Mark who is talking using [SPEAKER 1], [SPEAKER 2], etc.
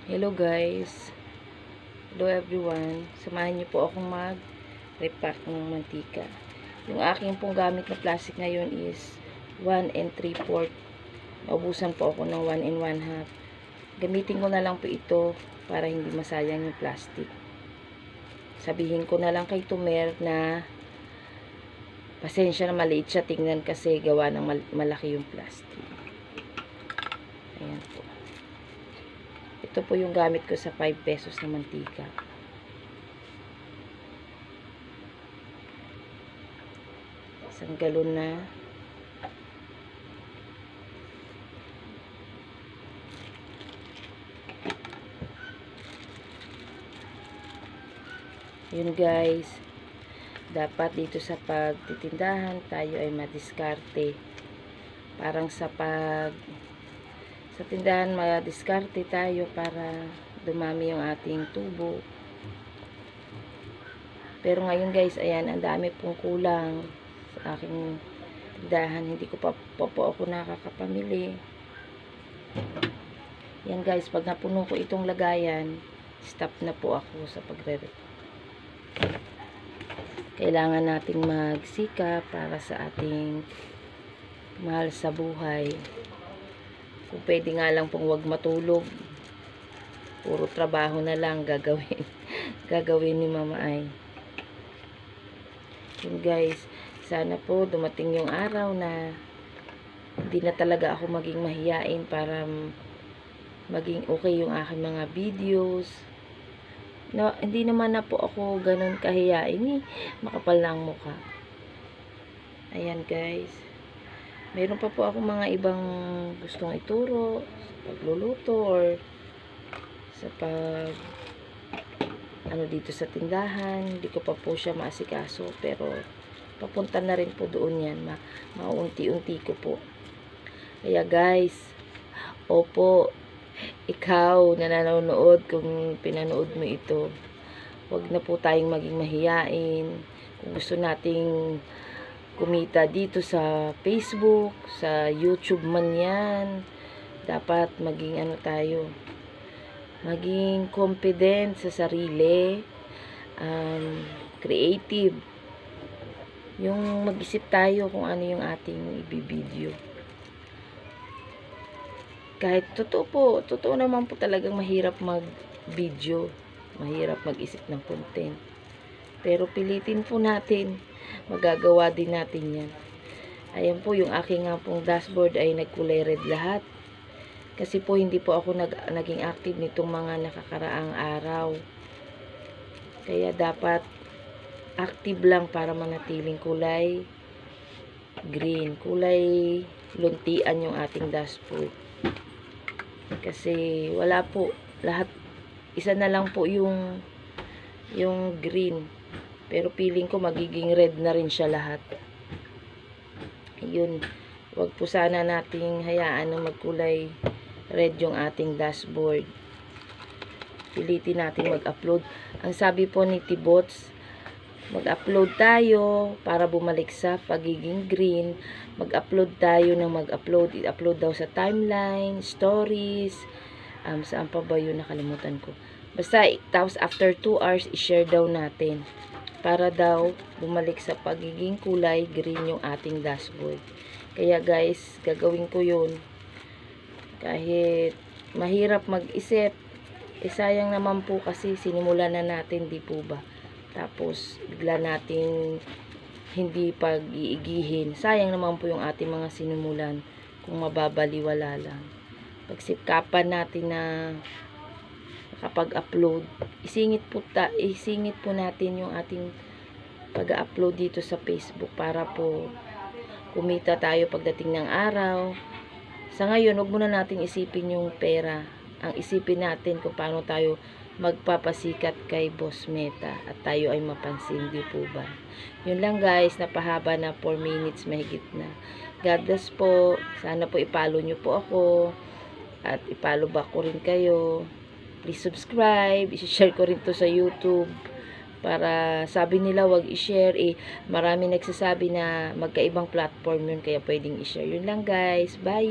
[SPEAKER 1] Hello guys. Hello everyone. Samahan niyo po akong mag-repack ng mantika. Yung aking pong gamit na plastic ngayon is 1 3/4. Naubusan po ako ng 1 1/2. Gamitin ko na lang po ito para hindi masayang yung plastic. Sabihin ko na lang kay Tumer na pasensya na maliit siya tingnan kasi gawa ng malaki yung plastic. Ayan po. Ito po yung gamit ko sa 5 pesos na mantika. Isang galon na. Yun guys. Dapat dito sa pagtitindahan tayo ay madiskarte. Parang sa tindahan madiskarte tayo para dumami yung ating tubo. Pero ngayon guys, ayan, ang dami pong kulang sa aking tindahan. Hindi ko pa po ako nakakapamili. Yan guys, pag napuno ko itong lagayan, stop na po ako sa pagre-repack. Kailangan nating magsikap para sa ating mahal sa buhay. Kung pwede nga lang pong wag matulog, puro trabaho na lang gagawin gagawin ni Mama Ay. Yun guys, sana po dumating yung araw na hindi na talaga ako maging mahiyain para maging okay yung aking mga videos. No, hindi naman na po ako ganun kahiyain makapal na ang mukha. Ayan guys, meron pa po ako mga ibang gustong ituro sa pagluluto or sa dito sa tindahan. Hindi ko pa po siya maasikaso, pero papunta na rin po doon yan. Maunti-unti ko po. Kaya guys, opo, ikaw na nanonood, kung pinanood mo ito, wag na po tayong maging mahiyain. Kung gusto nating kumita dito sa Facebook, sa YouTube man yan, dapat maging tayo, maging confident sa sarili, creative, yung mag-isip tayo kung ano yung ating ibibideo. Kahit totoo naman po talagang mahirap mag-video, mahirap mag-isip ng content. Pero pilitin po natin, magagawa din natin yan. Ayan po, yung aking nga pong dashboard ay nagkulay red lahat. Kasi po hindi po ako naging active nitong mga nakakaraang araw. Kaya dapat active lang para manatiling kulay green, kulay luntian yung ating dashboard. Kasi wala po, lahat isa na lang po yung green. Pero feeling ko magiging red na rin siya lahat. Yun, wag po sana nating hayaan na magkulay red yung ating dashboard. Pilitin natin mag-upload. Ang sabi po ni Tibots, mag-upload tayo para bumalik sa pagiging green. Mag-upload tayo ng mag-upload. I-upload daw sa timeline, stories, saan pa ba yun, nakalimutan ko. Basta, tapos after 2 hours, i-share daw natin para daw bumalik sa pagiging kulay green yung ating dashboard. Kaya guys, gagawin ko yun. Kahit mahirap mag-isip, sayang naman po kasi sinimulan na natin, di po ba? Tapos, bigla nating hindi pag-iigihin. Sayang naman po yung ating mga sinimulan kung mababaliwala lang. Pagsikapan natin na kapag-upload, isingit po natin yung ating pag-upload dito sa Facebook para po kumita tayo pagdating ng araw. Sa ngayon, wag muna nating isipin yung pera. Ang isipin natin kung paano tayo magpapasikat kay Boss Meta at tayo ay mapansin, di po ba? Yun lang guys, napahaba na 4 minutes mahigit na. God bless po. Sana po ipalo nyo po ako at ipalo back ko rin kayo. Please subscribe. I-share ko rin to sa YouTube para sabi nila wag i-share, marami nagsasabi na magkaibang platform yun kaya pwedeng i-share. Yun lang guys, bye.